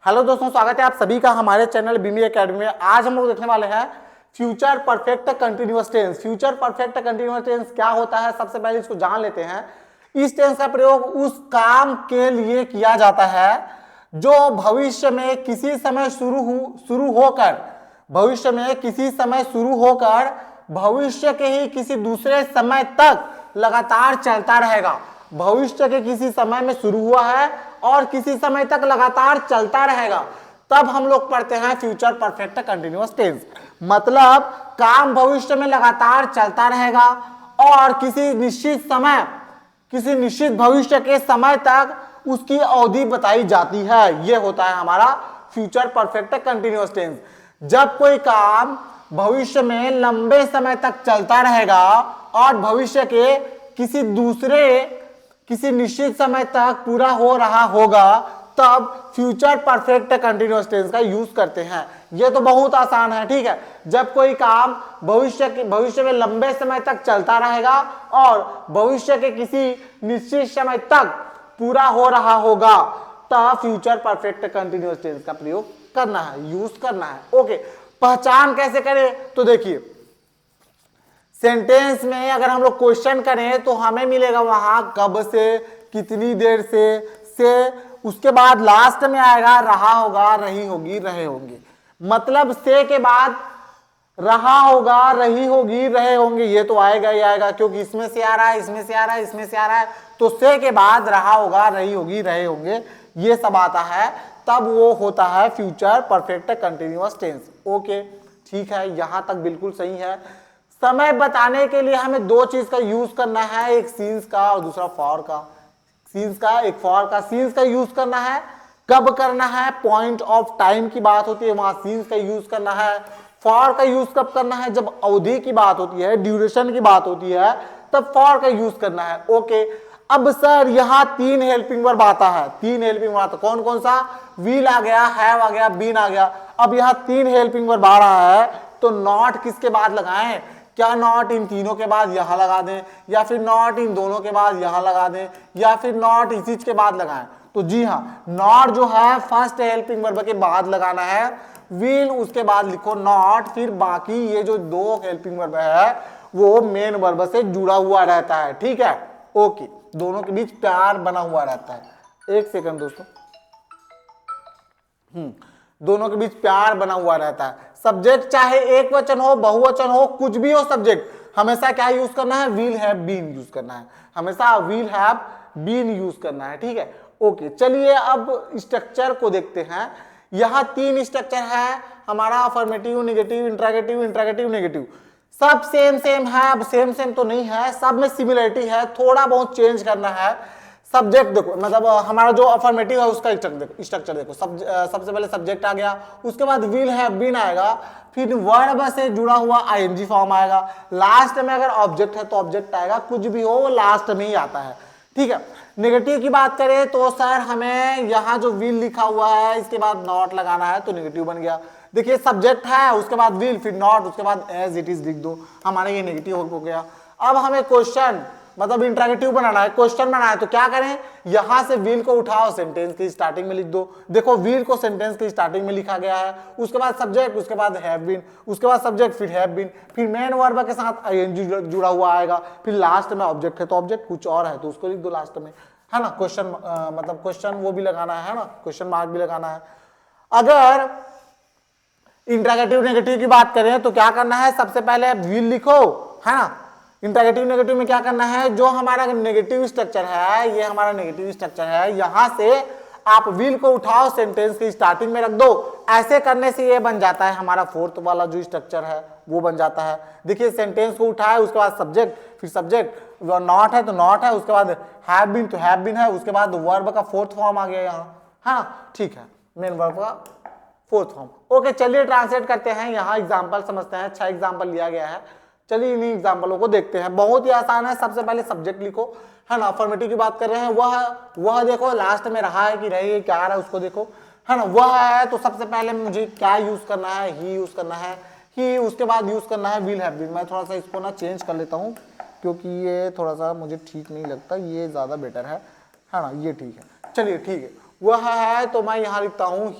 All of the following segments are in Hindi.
हेलो दोस्तों, स्वागत है आप सभी का हमारे चैनल बीमी एकेडमी में। आज हम लोग देखने वाले हैं future perfect continuous tense. Future perfect continuous tense क्या होता है, सबसे पहले इसको जान लेते हैं। इस टेंस का प्रयोग उस काम के लिए किया जाता है जो भविष्य में किसी समय शुरू होकर भविष्य के ही किसी दूसरे समय तक लगातार चलता रहेगा। भविष्य के किसी समय में शुरू हुआ है और किसी समय तक लगातार चलता रहेगा, तब हम लोग पढ़ते हैं फ्यूचर परफेक्ट कंटिन्यूअस टेंस। मतलब काम भविष्य में लगातार चलता रहेगा और किसी निश्चित भविष्य के समय तक उसकी अवधि बताई जाती है। यह होता है हमारा फ्यूचर परफेक्ट कंटिन्यूअस टेंस। जब कोई काम भविष्य में लंबे समय तक चलता रहेगा और भविष्य के किसी निश्चित समय तक पूरा हो रहा होगा, तब फ्यूचर परफेक्ट कंटिन्यूअस टेंस का यूज करते हैं। यह तो बहुत आसान है, ठीक है। जब कोई काम भविष्य में लंबे समय तक चलता रहेगा और भविष्य के किसी निश्चित समय तक पूरा हो रहा होगा, तब फ्यूचर परफेक्ट कंटिन्यूअस टेंस का प्रयोग करना है, यूज करना है। ओके, पहचान कैसे करें तो देखिए, सेंटेंस में अगर हम लोग क्वेश्चन करें तो हमें मिलेगा वहां कब से, कितनी देर से उसके बाद लास्ट में आएगा रहा होगा, रही होगी, रहे होंगे। मतलब से के बाद रहा होगा, रही होगी, रहे होंगे, ये तो आएगा ही आएगा, क्योंकि इसमें से आ रहा है, इसमें से आ रहा है, इसमें से आ रहा है, तो से के बाद रहा होगा, रही होगी, रहे होंगे, ये सब आता है, तब वो होता है future perfect continuous tense. Okay, ठीक है, यहां तक बिल्कुल सही है। समय बताने के लिए हमें दो चीज का यूज करना है, एक सीन्स का और दूसरा फॉर का। सीन्स का, एक फॉर का। सीन्स का यूज करना है कब करना है, पॉइंट ऑफ टाइम की बात होती है, वहां सीन्स का यूज करना है। फॉर का यूज कब करना है, जब अवधि की बात होती है, ड्यूरेशन की बात होती है, तब फॉर का यूज करना है। ओके, अब सर यहां तीन हेल्पिंग वर्ब आता है। तीन हेल्पिंग वर्ब कौन कौन सा, विल आ गया, हैव आ गया, बीन आ गया। अब यहां तीन हेल्पिंग वर्ब आ रहा है, तो नॉट किसके बाद लगाएं? क्या नॉट इन तीनों के बाद यहां लगा दें, या फिर नॉट इन दोनों के बाद यहां लगा दें, या फिर नॉट इसी के बाद लगाएं? तो जी हां, नॉट जो है फर्स्ट हेल्पिंग वर्ब के बाद लगाना है, विल उसके बाद लिखो नॉट, फिर बाकी ये जो दो हेल्पिंग वर्ब है वो मेन वर्ब से जुड़ा हुआ रहता है, ठीक है। ओके, दोनों के बीच प्यार बना हुआ रहता है। एक सेकंड दोस्तों, दोनों के बीच प्यार बना हुआ रहता है। सब्जेक्ट चाहे एक वचन हो, बहुवचन हो, कुछ भी हो, सब्जेक्ट हमेशा क्या यूज करना है, विल हैव बीन यूज करना है, हमेशा विल हैव बीन यूज करना है, ठीक है। ओके, चलिए अब स्ट्रक्चर को देखते हैं। यहां तीन स्ट्रक्चर है हमारा, affirmative, negative, interrogative, interrogative, negative. सब सेम है। अब सेम तो नहीं है, सब में सिमिलरिटी है, थोड़ा बहुत चेंज करना है। सब्जेक्ट देखो, मतलब हमारा जो अफर्मेटिव है उसका स्ट्रक्चर देखो। सबसे पहले सब्जेक्ट आ गया, उसके बाद विल हैव बीन आएगा, फिर वर्ब से जुड़ा हुआ आईएनजी फॉर्म आएगा, लास्ट में अगर ऑब्जेक्ट है तो ऑब्जेक्ट आएगा, कुछ भी हो वो लास्ट में ही आता है, ठीक है। नेगेटिव की बात करें तो सर हमें यहाँ जो विल लिखा हुआ है इसके बाद नॉट लगाना है, तो नेगेटिव बन गया। देखिए सब्जेक्ट है, उसके बाद विल, फिर नॉट, उसके बाद एज इट इज लिख दो, हमारा ये नेगेटिव हो गया। अब हमें क्वेश्चन मतलब इंट्रोगेटिव बनाना है, क्वेश्चन बनाना है, तो क्या करें, यहां से विल को उठाओ, सेंटेंस की स्टार्टिंग में लिख दो। देखो विल को सेंटेंस की स्टार्टिंग में लिखा गया है, उसके बाद सब्जेक्ट, उसके बाद हैव बीन, उसके बाद सब्जेक्ट, फिर हैव बीन, फिर मेन वर्ब के साथ आईएनजी जुड़ा हुआ आएगा, फिर लास्ट में ऑब्जेक्ट है तो ऑब्जेक्ट, कुछ और है तो उसको लिख दो लास्ट में, है ना। क्वेश्चन मतलब क्वेश्चन वो भी लगाना है ना, क्वेश्चन मार्क भी लगाना है। अगर इंट्रोगेटिव नेगेटिव की बात करें तो क्या करना है, सबसे पहले विल लिखो, है ना। इंट्रोगेटिव नेगेटिव में क्या करना है, जो हमारा नेगेटिव स्ट्रक्चर है, ये हमारा नेगेटिव स्ट्रक्चर है, यहां से आप विल को उठाओ, सेंटेंस की स्टार्टिंग में रख दो। ऐसे करने से ये बन जाता है हमारा फोर्थ वाला जो स्ट्रक्चर है वो बन जाता है। देखिए सेंटेंस को उठाए, उसके बाद सब्जेक्ट, फिर सब्जेक्ट, नॉट है तो नॉट है, उसके बाद हैव बीन तो हैव बीन है, उसके बाद वर्ब का फोर्थ फॉर्म आ गया यहाँ, हाँ ठीक है, मेन वर्ब का फोर्थ फॉर्म। ओके, चलिए ट्रांसलेट करते हैं, यहाँ एग्जाम्पल समझते हैं। 6 एग्जाम्पल लिया गया है, चलिए इन्हीं एग्जाम्पलों को देखते हैं। बहुत ही आसान है। सबसे पहले सब्जेक्ट लिखो, है ना। अफर्मेटिव की बात कर रहे हैं, वह देखो लास्ट में रहा है कि रही है, क्या आ रहा है उसको देखो, है ना। वह है तो सबसे पहले मुझे क्या यूज करना है, ही यूज करना है, ही, उसके बाद यूज करना है विल हैव बीन। मैं थोड़ा सा इसको ना चेंज कर लेता हूँ क्योंकि ये थोड़ा सा मुझे ठीक नहीं लगता, ये ज्यादा बेटर है ना, ये ठीक है। चलिए ठीक है, वह है, तो मैं यहां लिखता हूं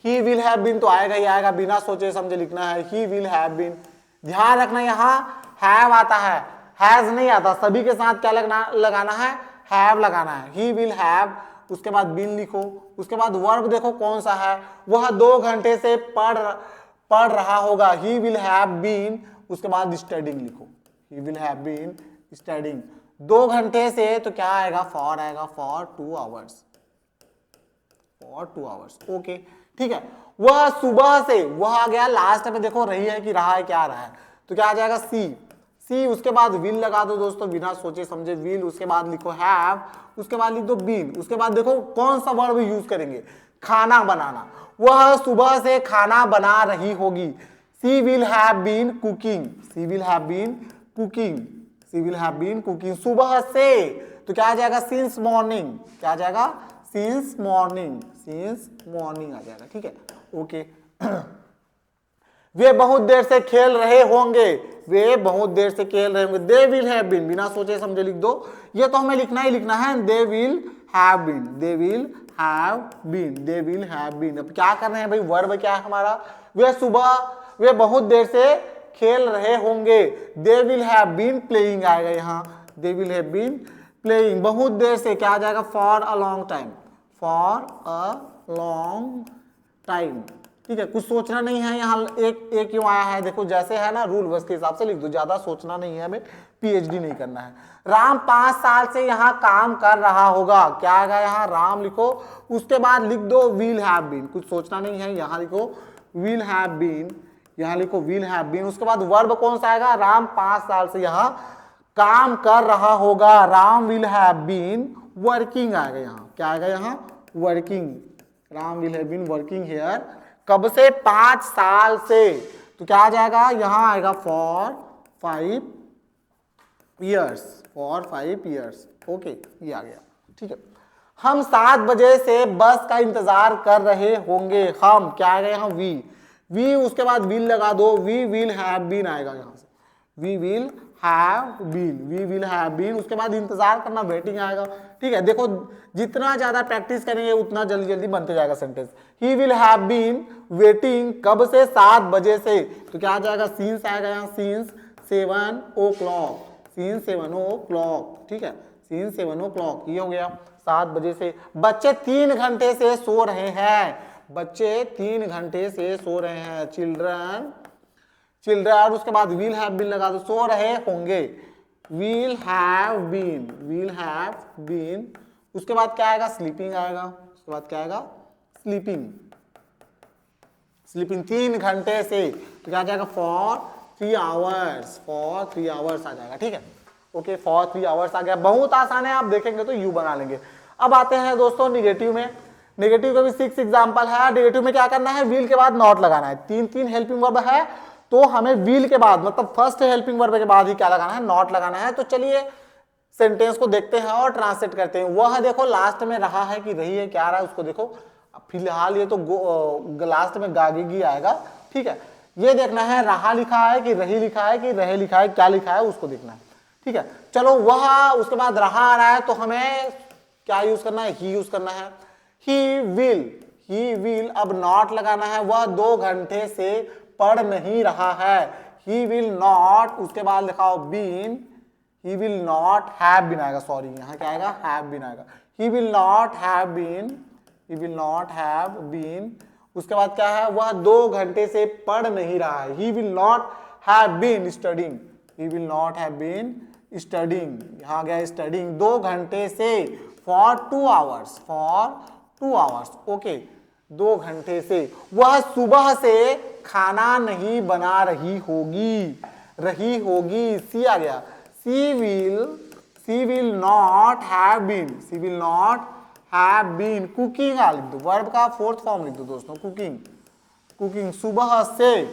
ही विल हैव बीन तो आएगा ही आएगा, बिना सोचे समझे लिखना है ही विल हैव बीन। ध्यान रखना यहां हैव आता है, हैज नहीं आता। सभी के साथ क्या लगाना है, हैव लगाना है। ही विल हैव, उसके बाद बीन लिखो, उसके बाद वर्ब देखो कौन सा है, वह 2 घंटे से पढ़ रहा होगा, ही विल हैव बीन, उसके बाद स्टडिंग लिखो, he will have been studying. 2 घंटे से तो क्या आएगा, फॉर आएगा, for 2 hours, for 2 hours. Okay ठीक है। वह सुबह से, वह आ गया लास्ट में, देखो रही है कि रहा है, क्या रहा है, तो क्या आ जाएगा सी, उसके बाद विल लगा दो दोस्तों, बिना सोचे समझे विल, उसके बाद लिखो हैव, उसके बाद लिख दो बीन, उसके बाद देखो कौन सा वर्ब यूज करेंगे, खाना बनाना। वह सुबह से खाना बना रही होगी, she will have been cooking, she will have been cooking, she will have been cooking. सुबह से तो क्या आ जाएगा, सिंस मॉर्निंग, क्या आ जाएगा, सिंस मॉर्निंग, सिंस मॉर्निंग आ जाएगा। ठीक है ओके। वे बहुत देर से खेल रहे होंगे, वे बहुत देर से खेल रहे होंगे, दे विल हैव बीन, बिना सोचे समझे लिख दो, ये तो हमें लिखना ही लिखना है, they will have been, they will have been, they will have been. अब क्या कर रहे हैं भाई, वर्ब क्या है हमारा, वे बहुत देर से खेल रहे होंगे, they will have been playing आएगा यहाँ, they will have been playing. बहुत देर से क्या आ जाएगा, for a long time, for a long time. ठीक है, कुछ सोचना नहीं है यहाँ, एक क्यों आया है, देखो जैसे है ना रूल बस के हिसाब से लिख दो, ज्यादा सोचना नहीं है, हमें पीएचडी नहीं करना है। राम 5 साल से यहाँ काम कर रहा होगा, क्या आएगा यहाँ, राम लिखो, उसके बाद लिख दो विल हैव बीन, कुछ सोचना नहीं है, यहाँ लिखो विल हैव बीन, यहाँ लिखो विल हैव बीन। उसके बाद वर्ब कौन सा आएगा, राम 5 साल से यहाँ काम कर रहा होगा, Ram will have been working आएगा यहाँ, क्या आएगा यहाँ, working, Ram will have been working here, कब से, 5 साल से, तो क्या आ जाएगा यहाँ आएगा, for 5 years, for 5 years। Okay ये आ गया। ठीक है, हम 7 बजे से बस का इंतजार कर रहे होंगे, हम क्या आएगा यहाँ, वी, उसके बाद विल लगा दो, वी विल हैव बीन आएगा यहाँ से, we will have been, we will have been, उसके बाद इंतजार करना, वेटिंग आएगा। ठीक है, देखो जितना ज्यादा प्रैक्टिस करेंगे उतना जल्दी जल्दी बनते जाएगा sentence. He will have been waiting, कब से, 7 बजे से, तो क्या आ जाएगा, सीन्स आएगा यहाँ, सीन्स 7 o'clock, सीन्स 7 o'clock। ठीक है, सीन्स 7 o'clock, ये हो गया 7 बजे से। बच्चे 3 घंटे से सो रहे हैं, बच्चे 3 घंटे से सो रहे हैं, चिल्ड्रन, उसके बाद विल हैव बीन लगा दो, सो रहे होंगे, will have been, will have been. उसके बाद क्या आएगा, स्लीपिंग आएगा, उसके बाद क्या आएगा, स्लीपिंग, 3 घंटे से, तो क्या आ जाएगा, फॉर 3 आवर्स, फॉर 3 आवर्स आ जाएगा। ठीक है ओके, फॉर 3 आवर्स आ गया, बहुत आसान है, आप देखेंगे तो यू बना लेंगे। अब आते हैं दोस्तों निगेटिव में, निगेटिव का भी 6 एग्जाम्पल है। निगेटिव में क्या करना है, विल के बाद नॉट लगाना है, 3 हेल्पिंग वर्ब है, तो हमें विल के बाद, मतलब फर्स्ट हेल्पिंग वर्ब के बाद ही क्या लगाना है, नॉट लगाना है। तो चलिए सेंटेंस को देखते हैं और ट्रांसलेट करते हैं। वह देखो लास्ट में रहा है कि रही है, क्या रहा है उसको देखो, फिलहाल ये तो लास्ट में गागेगी आएगा। ठीक है, ये देखना है रहा लिखा है कि रही लिखा है कि रहे लिखा है, क्या लिखा है उसको देखना है। ठीक है, चलो वह, उसके बाद रहा आ रहा है, तो हमें क्या यूज करना है, ही यूज करना है। ही विल, अब नॉट लगाना है, वह 2 घंटे से पढ़ नहीं रहा है, ही विल नॉट, उसके बाद लिखाओ been, he will not have been आएगा, सॉरी यहाँ क्या आएगा, हैव बीन आएगा, he will not have been, he will not have been. उसके बाद क्या है, वह 2 घंटे से पढ़ नहीं रहा है, he will not have been studying, he will not have been studying, यहाँ गया स्टडिंग, 2 घंटे से, for 2 hours, for 2 hours. Okay, 2 घंटे से। वह सुबह से खाना नहीं बना रही होगी, सी आ गया, she will not have been, she will not have been cooking लिख दो, वर्ब का 4th फॉर्म लिख दो दोस्तों, कुकिंग, सुबह से,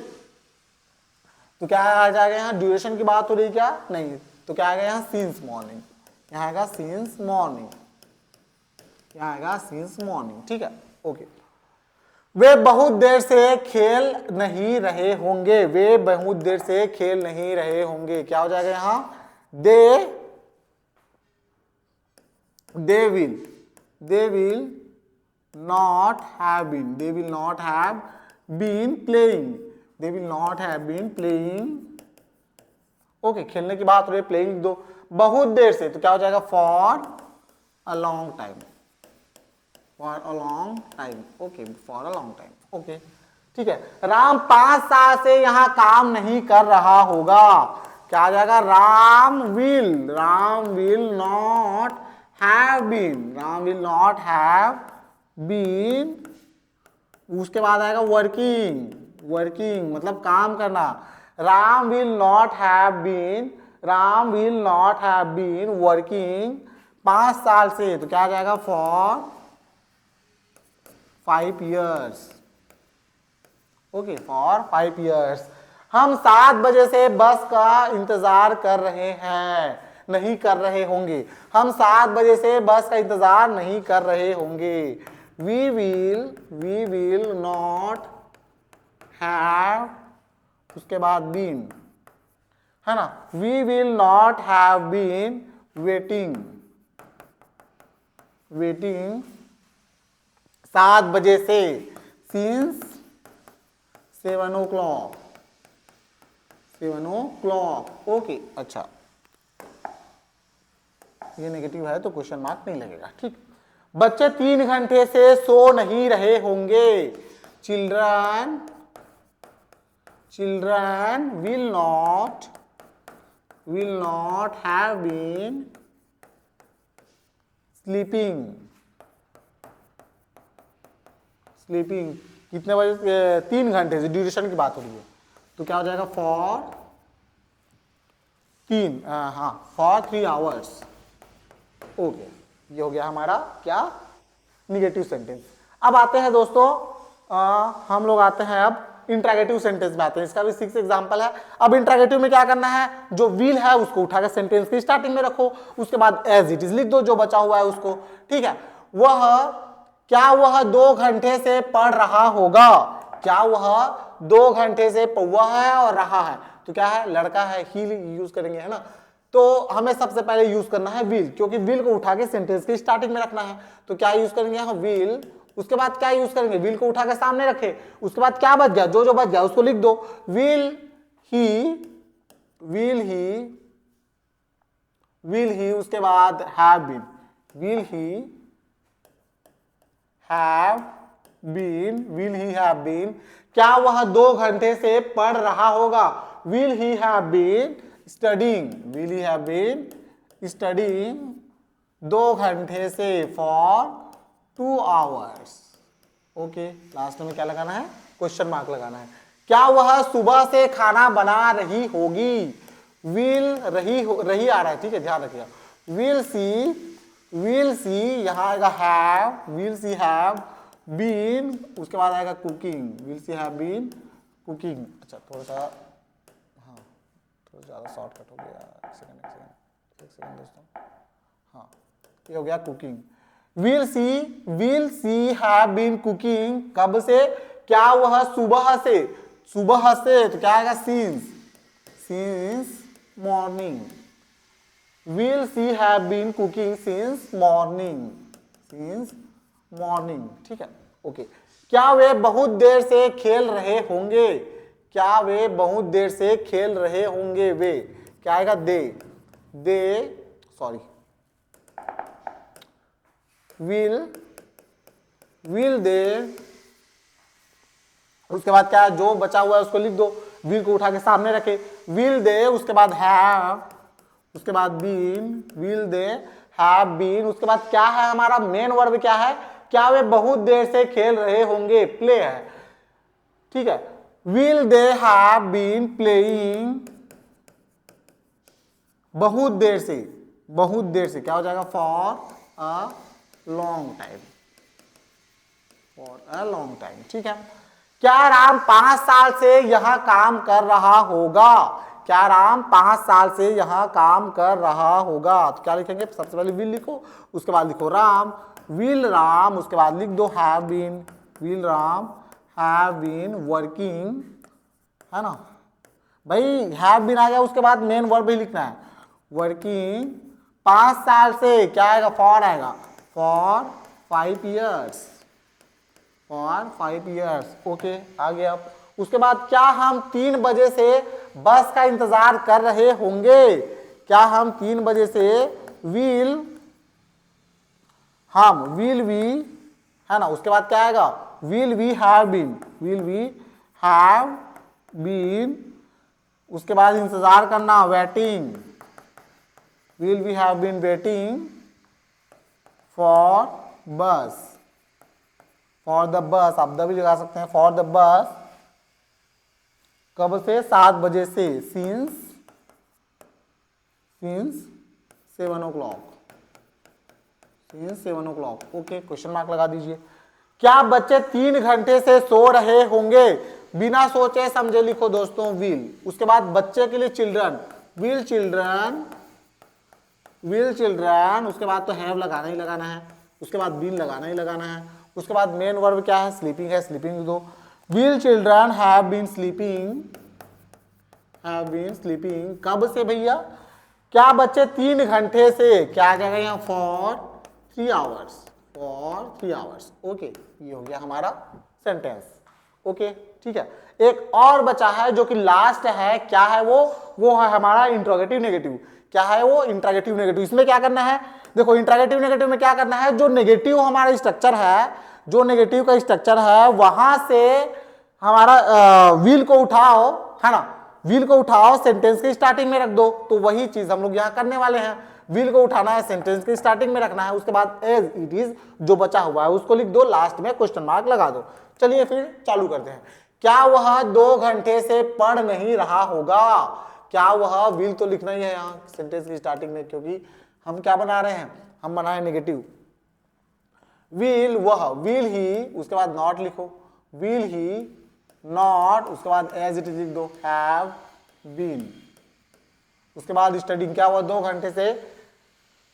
तो क्या आ जाएगा यहाँ, ड्यूरेशन की बात हो रही क्या, नहीं, तो क्या आएगा यहाँ, सिंस मॉर्निंग, यहाँ आएगा सिंस मॉर्निंग, यहाँ आएगा सिंस मॉर्निंग। ठीक है ओके। वे बहुत देर से खेल नहीं रहे होंगे, वे बहुत देर से खेल नहीं रहे होंगे, क्या हो जाएगा यहाँ, दे they will not have been, they will not have been playing, they will not have been playing, okay खेलने की बात हो रही है, प्लेइंग दो बहुत देर से, तो क्या हो जाएगा for a long time, for a long time, okay for a long time, okay ठीक है। राम 5 साल से यहां काम नहीं कर रहा होगा, क्या आ जाएगा Ram will not have been, Ram will not have been, उसके बाद आएगा वर्किंग, वर्किंग मतलब काम करना, Ram will not have been, Ram will not have been working 5 साल से, तो क्या आ जाएगा for 5 years, okay for 5 years। हम 7 बजे से बस का इंतजार कर रहे हैं, नहीं कर रहे होंगे, हम 7 बजे से बस का इंतजार नहीं कर रहे होंगे, वी विल नॉट हैव, उसके बाद बीन, है ना, we will not have been waiting, 7 बजे से, सिंस 7 o'clock, ओके अच्छा ये नेगेटिव है तो क्वेश्चन मार्क नहीं लगेगा, ठीक। बच्चे 3 घंटे से सो नहीं रहे होंगे, children will not have been sleeping, कितने बजे, 3 घंटे से, ड्यूरेशन की बात हो रही है, तो क्या हो जाएगा फॉर 3 hours, ओके ये हो गया हमारा क्या निगेटिव सेंटेंस। अब आते हैं दोस्तों हम लोग आते हैं अब इंट्रोगेटिव सेंटेंस में आते हैं, इसका भी 6 एग्जांपल है। अब इंट्रोगेटिव में क्या करना है, जो विल है उसको उठाकर सेंटेंस की स्टार्टिंग में रखो, उसके बाद एज इट इज लिख दो जो बचा हुआ है उसको, ठीक है। क्या वह 2 घंटे से पढ़ रहा होगा, क्या वह 2 घंटे से वह है और रहा है, तो क्या है लड़का है, ही यूज करेंगे, है ना, तो हमें सबसे पहले यूज करना है विल, क्योंकि विल को उठा के सेंटेंस की स्टार्टिंग में रखना है, तो क्या यूज करेंगे हम विल, उसके बाद क्या यूज करेंगे, विल को उठा के सामने रखे, उसके बाद क्या बच गया, जो बच गया उसको लिख दो, विल ही, उसके बाद have been, will he have been, क्या वह 2 घंटे से पढ़ रहा होगा, will he have been studying 2 घंटे से फॉर 2 hours, ओके लास्ट में क्या लगाना है, क्वेश्चन मार्क लगाना है। क्या वह सुबह से खाना बना रही होगी, रही आ रहा है, ठीक है ध्यान रखिएगा, विल सी यहां आएगा have, will she have been, उसके बाद आएगा cooking, will she have been cooking, अच्छा थोड़ा सा थोड़ा ज्यादा शॉर्टकट हो गया, एक सेकंड दोस्तों, हाँ ये हो गया cooking, will she have been cooking कब से, क्या वह सुबह से, तो क्या आएगा since morning, will she have been cooking since morning, ठीक है ओके। क्या वे बहुत देर से खेल रहे होंगे, क्या वे बहुत देर से खेल रहे होंगे, वे क्या आएगा विल दे, उसके बाद क्या जो बचा हुआ है उसको लिख दो, विल को उठा के सामने रखे, विल दे, उसके बाद हैव, उसके बाद been, will they have been, उसके बाद क्या है हमारा मेन वर्ब क्या है, क्या वे बहुत देर से खेल रहे होंगे, प्ले है, ठीक है, will they have been playing बहुत देर से क्या हो जाएगा फॉर अ लॉन्ग टाइम, ठीक है। क्या राम 5 साल से यहां काम कर रहा होगा, क्या राम 5 साल से यहां काम कर रहा होगा, तो क्या लिखेंगे, सबसे पहले विल लिखो, उसके बाद लिखो राम, विल राम, उसके बाद लिख दो have been, will Ram have been working, है ना भाई, हैव बीन आ गया, उसके बाद मेन वर्ब ही लिखना है, वर्किंग 5 साल से, क्या आएगा फॉर आएगा, for 5 years, for 5 years. Okay, आगे अब उसके बाद क्या हम 3 बजे से बस का इंतजार कर रहे होंगे? क्या हम 3 बजे से विल वी, है ना, उसके बाद क्या आएगा? विल वी हैव बीन, उसके बाद इंतजार करना, waiting, will we have been waiting for bus, for the bus, आप द भी लगा सकते हैं, फॉर द बस, कब से? 7 बजे से, since 7 o'clock, since 7 o'clock. Okay, question mark लगा दीजिए. क्या बच्चे 3 घंटे से सो रहे होंगे? बिना सोचे समझे लिखो दोस्तों विल. उसके बाद बच्चे के लिए चिल्ड्रन, विल चिल्ड्रन, उसके बाद तो हैव लगाना ही लगाना है, उसके बाद बीन लगाना ही लगाना है, उसके बाद मेन वर्ब क्या है? स्लीपिंग है, स्लीपिंग दो. Will children have been sleeping, कब से भैया? क्या बच्चे 3 घंटे से, क्या आ जाएगा यहाँ? For 3 hours. ओके, ये हो गया हमारा सेंटेंस. ओके, ठीक है. एक और बचा है जो कि लास्ट है, क्या है वो है हमारा इंट्रोगेटिव नेगेटिव. क्या है वो? Interrogative negative. इसमें क्या करना है? देखो, इंट्रोगेटिव नेगेटिव में क्या करना है? जो नेगेटिव हमारा स्ट्रक्चर है, जो नेगेटिव का स्ट्रक्चर है, वहां से हमारा विल को उठाओ, है ना, विल को उठाओ, सेंटेंस के स्टार्टिंग में रख दो. तो वही चीज हम लोग यहाँ करने वाले हैं. विल को उठाना है, सेंटेंस के स्टार्टिंग में रखना है, उसके बाद एज इट इज जो बचा हुआ है उसको लिख दो, लास्ट में क्वेश्चन मार्क लगा दो. चलिए फिर चालू करते हैं. क्या वह 2 घंटे से पढ़ नहीं रहा होगा? क्या वह, विल तो लिखना ही है यहाँ सेंटेंस की स्टार्टिंग में, क्योंकि हम क्या बना रहे हैं? हम बना रहे हैं नेगेटिव. विल, वह, विल ही, उसके बाद नॉट लिखो, विल ही नॉट, उसके बाद एज इट इज लिख दो, हैव बीन. उसके बाद स्टडिंग, क्या हुआ? 2 घंटे से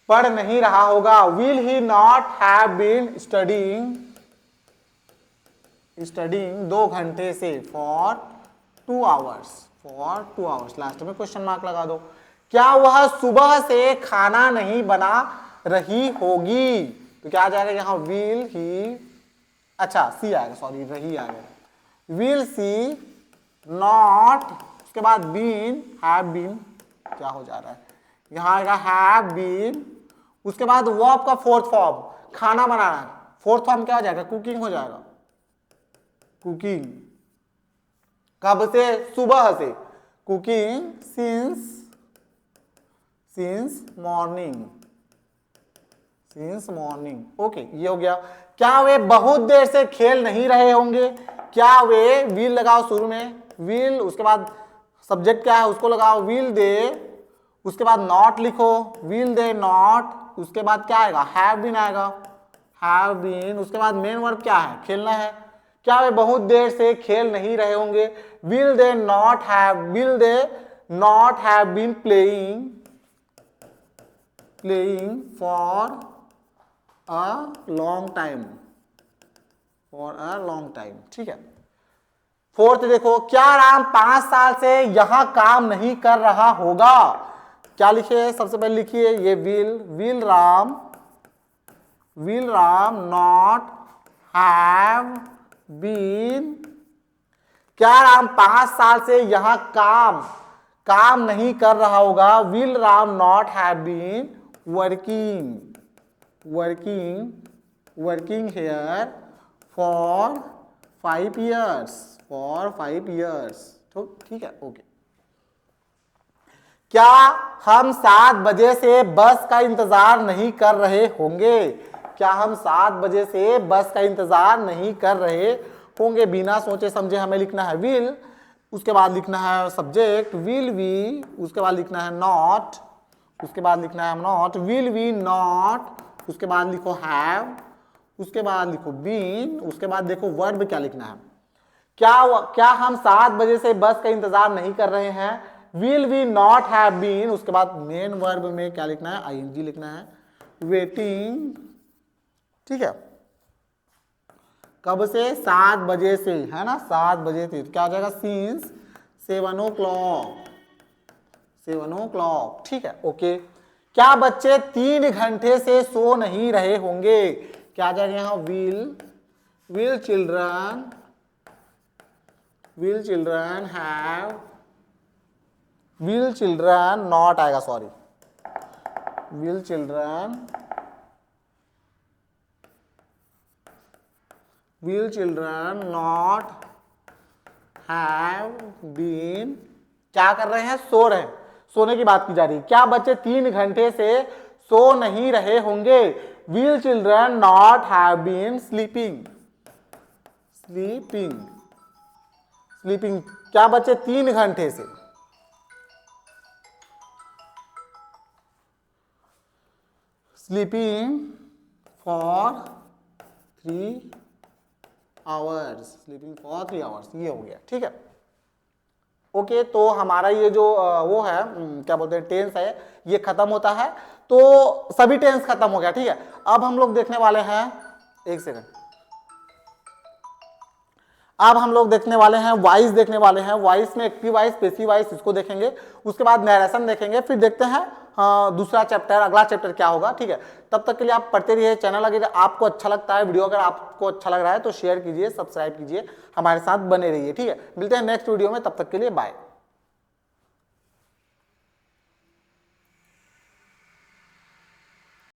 पढ़ नहीं रहा होगा. Will he not have been studying 2 घंटे से, फॉर 2 आवर्स. लास्ट में क्वेश्चन मार्क लगा दो. क्या वह सुबह से खाना नहीं बना रही होगी? तो क्या आ जाएगा यहाँ? विल ही, अच्छा सी आएगा, सॉरी रही आएगा. विल सी नॉट, उसके बाद बीन, हैव बीन, क्या हो जा रहा है यहाँ? आएगा हैव बीन. उसके बाद वर्ब का 4th फॉर्म, खाना बनाना, 4th फॉर्म क्या हो जाएगा? कुकिंग हो जाएगा. कुकिंग कब से? सुबह से. Cooking since morning. ओके, ये हो गया. क्या वे बहुत देर से खेल नहीं रहे होंगे? क्या वे, विल लगाओ शुरू में, विल, उसके बाद सब्जेक्ट क्या है उसको लगाओ, विल दे, उसके बाद नॉट लिखो, विल दे नॉट, उसके बाद क्या आएगा? हैव बीन आएगा, हैव बीन. उसके बाद मेन वर्ब क्या है? खेलना है. क्या वे बहुत देर से खेल नहीं रहे होंगे? Will they not have been playing for a long time. ठीक है. 4th देखो, क्या राम 5 साल से यहां काम नहीं कर रहा होगा? क्या लिखे? सबसे पहले लिखिए ये will Ram not have been. क्या राम 5 साल से यहां काम नहीं कर रहा होगा? Will Ram not have been working here for 5 years. तो ठीक है. ओके. क्या हम 7 बजे से बस का इंतजार नहीं कर रहे होंगे? क्या हम 7 बजे से बस का इंतजार नहीं कर रहे होंगे? बिना सोचे समझे हमें लिखना है विल, उसके बाद लिखना है सब्जेक्ट, विल वी, उसके बाद लिखना है नॉट, उसके बाद लिखना है नॉट, विल वी नॉट, उसके बाद लिखो हैव, उसके बाद लिखो बीन, उसके बाद देखो वर्ब क्या लिखना है. क्या हम 7 बजे से बस का इंतजार नहीं कर रहे हैं? Will we not have been, उसके बाद मेन वर्ब में क्या लिखना है? आईएनजी लिखना है, वेटिंग. ठीक है. कब से? 7 बजे से, है ना, 7 बजे से. तो क्या हो जाएगा? Since 7 o'clock. ठीक है. ओके. क्या बच्चे 3 घंटे से सो नहीं रहे होंगे? क्या आ जाएगा यहाँ, will children have, will children not आएगा, sorry, will children not have been, क्या कर रहे हैं, सो रहे हैं, सोने की बात की जा रही है। क्या बच्चे 3 घंटे से सो नहीं रहे होंगे? Will children not have been sleeping, क्या बच्चे 3 घंटे से, स्लीपिंग फॉर 3 आवर्स, ये हो गया, ठीक है। ओके, तो हमारा ये जो वो है क्या बोलते हैं, टेंस है, ये खत्म होता है। तो सभी टेंस खत्म हो गया, ठीक है। अब हम लोग देखने वाले हैं, एक सेकंड, अब हम लोग देखने वाले हैं वॉइस, देखने वाले हैं वॉइस में एक्टिव वॉइस, पैसिव वॉइस, इसको देखेंगे। उसके बाद नरेशन देखेंगे, फिर देखते हैं दूसरा चैप्टर, अगला चैप्टर क्या होगा, ठीक है। तब तक के लिए आप पढ़ते रहिए। चैनल अगर आपको अच्छा लगता है, वीडियो अगर आपको अच्छा लग रहा है तो शेयर कीजिए, सब्सक्राइब कीजिए, हमारे साथ बने रहिए, ठीक है। मिलते हैं नेक्स्ट वीडियो में, तब तक के लिए बाय।